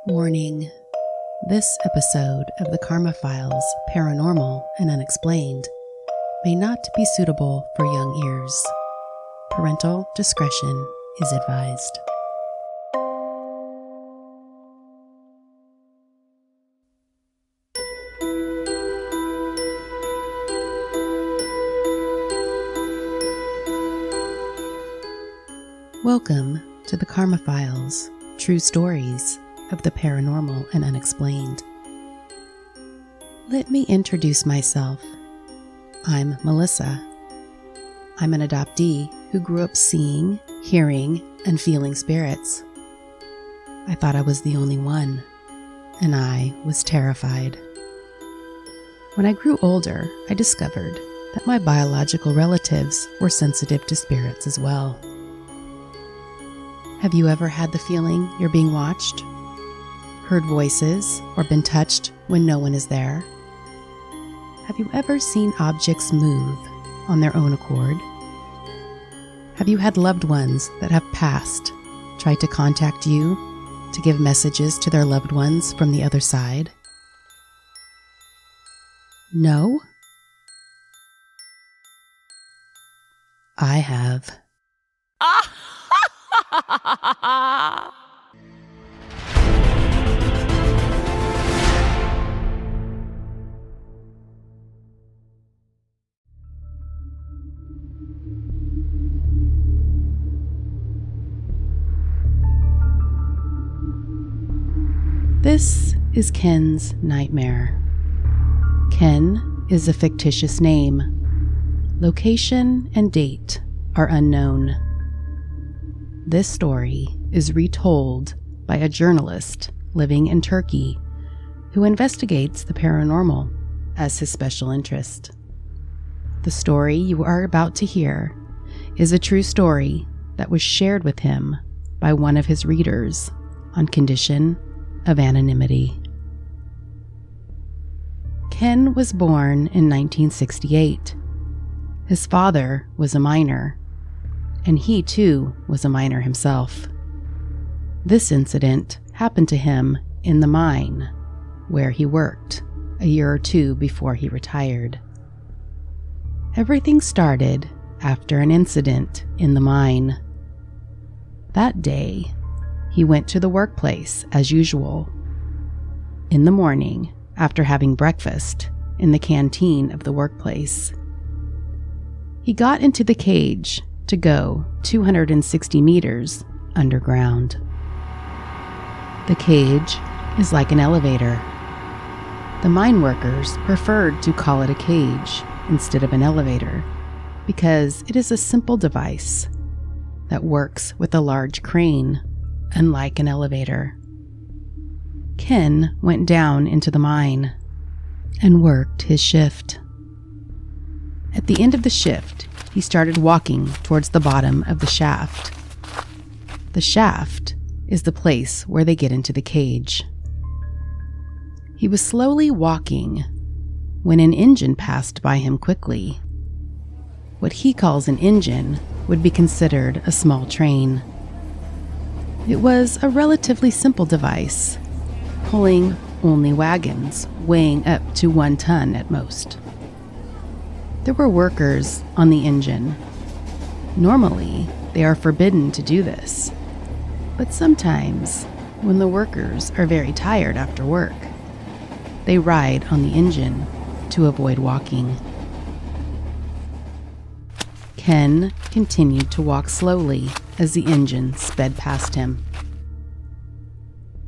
Warning. This episode of the Karma Files, Paranormal and Unexplained may not be suitable for young ears. Parental discretion is advised. Welcome to the Karma Files, true stories of the paranormal and unexplained. Let me introduce myself. I'm Melissa. I'm an adoptee who grew up seeing, hearing, and feeling spirits. I thought I was the only one, and I was terrified. When I grew older, I discovered that my biological relatives were sensitive to spirits as well. Have you ever had the feeling you're being watched? Heard voices or been touched when no one is there? Have you ever seen objects move on their own accord? Have you had loved ones that have passed try to contact you to give messages to their loved ones from the other side? No? I have. This is Ken's nightmare. Ken is a fictitious name. Location and date are unknown. This story is retold by a journalist living in Turkey who investigates the paranormal as his special interest. The story you are about to hear is a true story that was shared with him by one of his readers on condition of anonymity. Ken was born in 1968. His father was a miner, and he too was a miner himself. This incident happened to him in the mine, where he worked a year or two before he retired. Everything started after an incident in the mine. That day, he went to the workplace as usual. In the morning, after having breakfast in the canteen of the workplace, he got into the cage to go 260 meters underground. The cage is like an elevator. The mine workers preferred to call it a cage instead of an elevator because it is a simple device that works with a large crane, unlike an elevator. Ken went down into the mine and worked his shift. At the end of the shift, he started walking towards the bottom of the shaft. The shaft is the place where they get into the cage. He was slowly walking when an engine passed by him quickly. What he calls an engine would be considered a small train. It was a relatively simple device, pulling only wagons weighing up to 1 ton at most. There were workers on the engine. Normally, they are forbidden to do this, but sometimes, when the workers are very tired after work, they ride on the engine to avoid walking. Ken continued to walk slowly as the engine sped past him.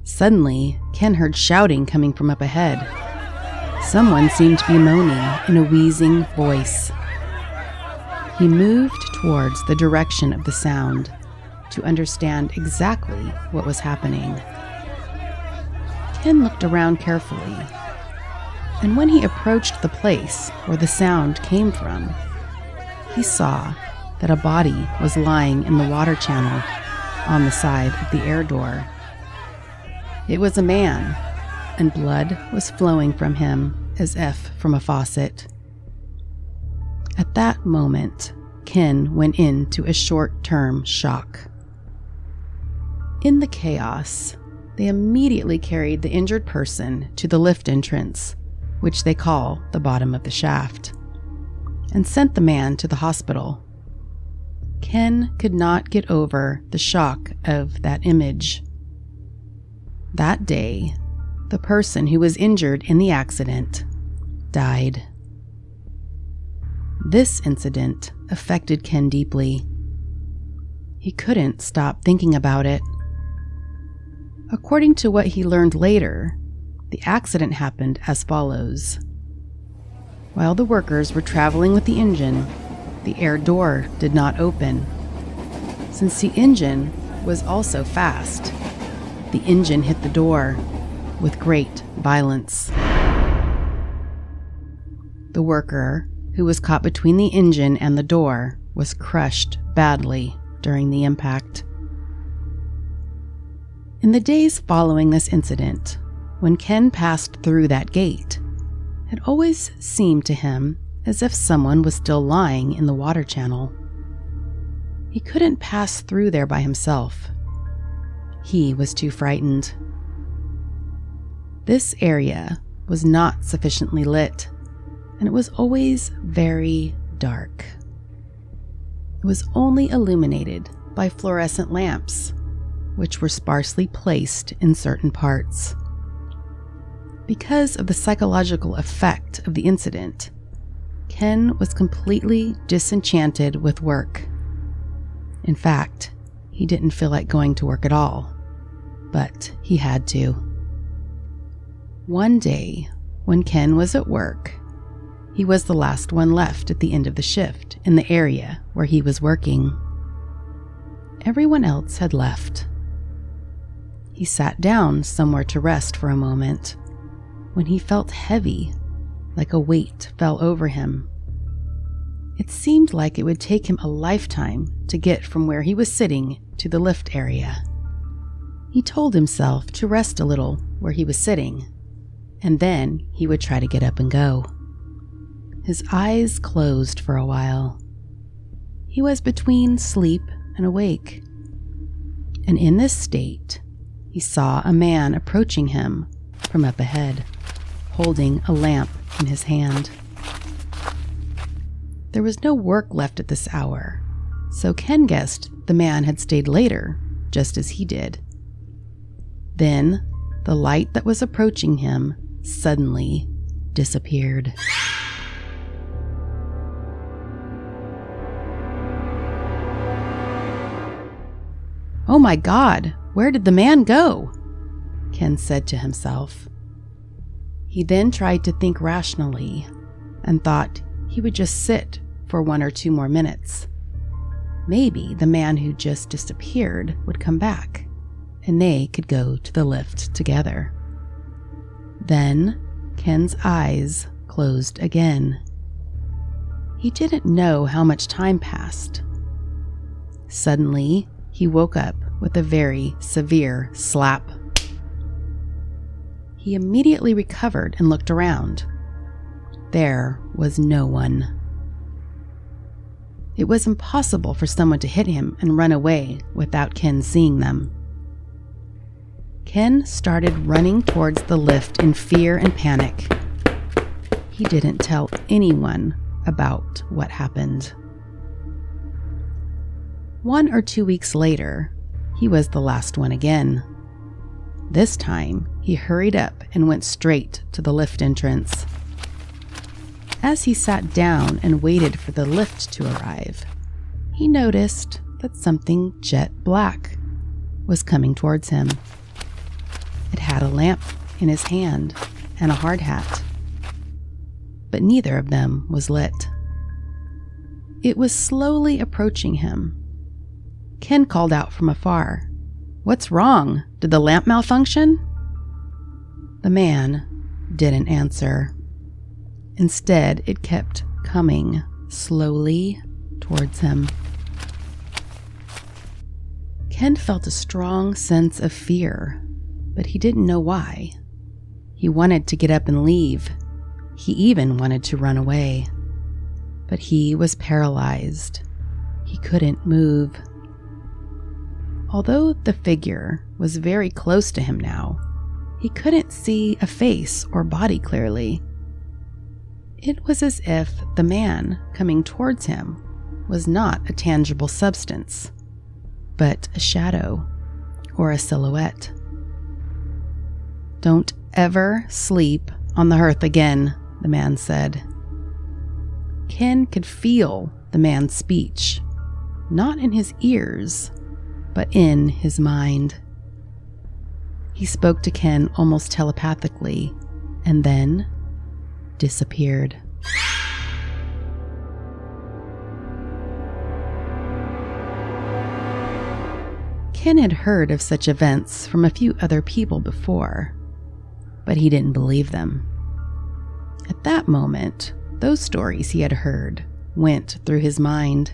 Suddenly, Ken heard shouting coming from up ahead. Someone seemed to be moaning in a wheezing voice. He moved towards the direction of the sound to understand exactly what was happening. Ken looked around carefully, and when he approached the place where the sound came from, he saw that a body was lying in the water channel on the side of the air door. It was a man, and blood was flowing from him as if from a faucet. At that moment, Ken went into a short-term shock. In the chaos, they immediately carried the injured person to the lift entrance, which they call the bottom of the shaft, and sent the man to the hospital. Ken could not get over the shock of that image. That day, the person who was injured in the accident died. This incident affected Ken deeply. He couldn't stop thinking about it. According to what he learned later, the accident happened as follows. While the workers were traveling with the engine, the air door did not open. Since the engine was also fast, the engine hit the door with great violence. The worker, who was caught between the engine and the door, was crushed badly during the impact. In the days following this incident, when Ken passed through that gate, it always seemed to him as if someone was still lying in the water channel. He couldn't pass through there by himself. He was too frightened. This area was not sufficiently lit, and it was always very dark. It was only illuminated by fluorescent lamps, which were sparsely placed in certain parts. Because of the psychological effect of the incident, Ken was completely disenchanted with work. In fact, he didn't feel like going to work at all, but he had to. One day, when Ken was at work, he was the last one left at the end of the shift in the area where he was working. Everyone else had left. He sat down somewhere to rest for a moment when he felt heavy, like a weight fell over him. It seemed like it would take him a lifetime to get from where he was sitting to the lift area. He told himself to rest a little where he was sitting, and then he would try to get up and go. His eyes closed for a while. He was between sleep and awake, and in this state, he saw a man approaching him from up ahead, holding a lamp in his hand. There was no work left at this hour, so Ken guessed the man had stayed later, just as he did. Then, the light that was approaching him suddenly disappeared. "Oh my God, where did the man go?" Ken said to himself. He then tried to think rationally and thought he would just sit for 1 or 2 more minutes. Maybe the man who just disappeared would come back, and they could go to the lift together. Then Ken's eyes closed again. He didn't know how much time passed. Suddenly, he woke up with a very severe slap. He immediately recovered and looked around. There was no one. It was impossible for someone to hit him and run away without Ken seeing them. Ken started running towards the lift in fear and panic. He didn't tell anyone about what happened. 1 or 2 weeks later, he was the last one again. This time, he hurried up and went straight to the lift entrance. As he sat down and waited for the lift to arrive, he noticed that something jet black was coming towards him. It had a lamp in his hand and a hard hat, but neither of them was lit. It was slowly approaching him. Ken called out from afar, "What's wrong? Did the lamp malfunction?" The man didn't answer. Instead, it kept coming slowly towards him. Ken felt a strong sense of fear, but he didn't know why. He wanted to get up and leave. He even wanted to run away. But he was paralyzed. He couldn't move. Although the figure was very close to him now, he couldn't see a face or body clearly. It was as if the man coming towards him was not a tangible substance, but a shadow or a silhouette. "Don't ever sleep on the hearth again," the man said. Ken could feel the man's speech, not in his ears, but in his mind. He spoke to Ken almost telepathically and then disappeared. Ken had heard of such events from a few other people before, but he didn't believe them. At that moment, those stories he had heard went through his mind.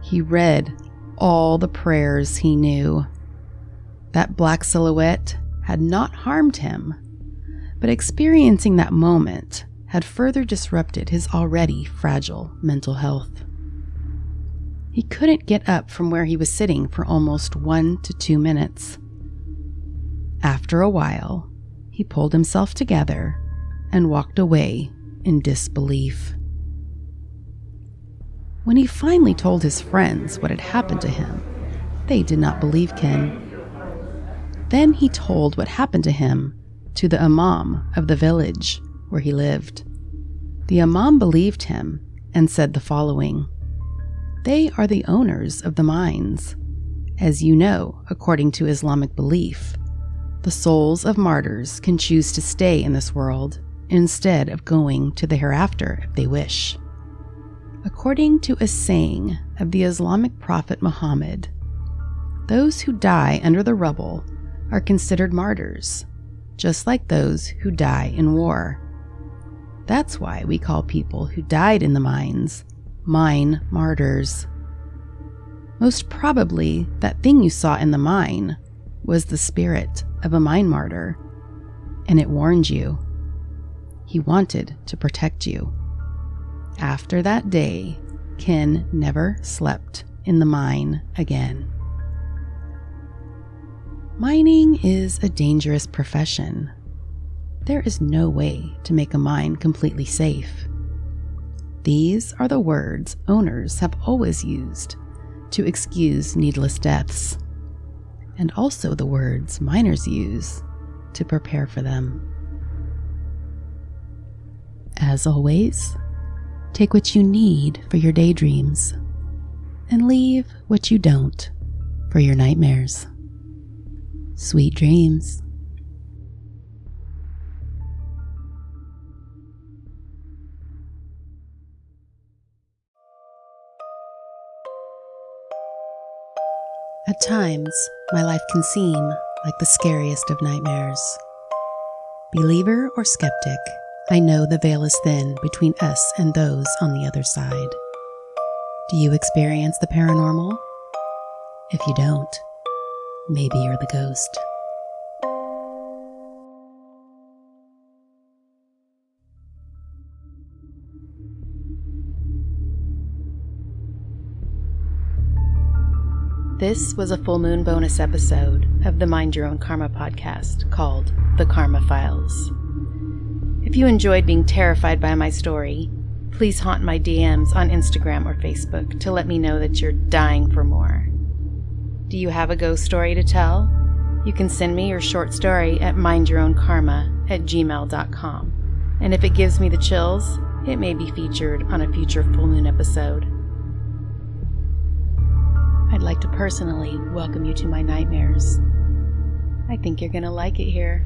He read all the prayers he knew. That black silhouette had not harmed him, but experiencing that moment had further disrupted his already fragile mental health. He couldn't get up from where he was sitting for almost 1 to 2 minutes. After a while, he pulled himself together and walked away in disbelief. When he finally told his friends what had happened to him, they did not believe Ken. Then he told what happened to him to the imam of the village where he lived. The imam believed him and said the following: "They are the owners of the mines. As you know, according to Islamic belief, the souls of martyrs can choose to stay in this world instead of going to the hereafter if they wish. According to a saying of the Islamic prophet Muhammad, those who die under the rubble are considered martyrs, just like those who die in war. That's why we call people who died in the mines mine martyrs. Most probably, that thing you saw in the mine was the spirit of a mine martyr, and it warned you. He wanted to protect you." After that day, Ken never slept in the mine again. Mining is a dangerous profession. There is no way to make a mine completely safe. These are the words owners have always used to excuse needless deaths, and also the words miners use to prepare for them. As always, take what you need for your daydreams and leave what you don't for your nightmares. Sweet dreams. At times, my life can seem like the scariest of nightmares. Believer or skeptic, I know the veil is thin between us and those on the other side. Do you experience the paranormal? If you don't, maybe you're the ghost. This was a full moon bonus episode of the Mind Your Own Karma podcast called The Karma Files. If you enjoyed being terrified by my story, please haunt my DMs on Instagram or Facebook to let me know that you're dying for more. Do you have a ghost story to tell? You can send me your short story at mindyourownkarma@gmail.com. And if it gives me the chills, it may be featured on a future full moon episode. I'd like to personally welcome you to my nightmares. I think you're going to like it here.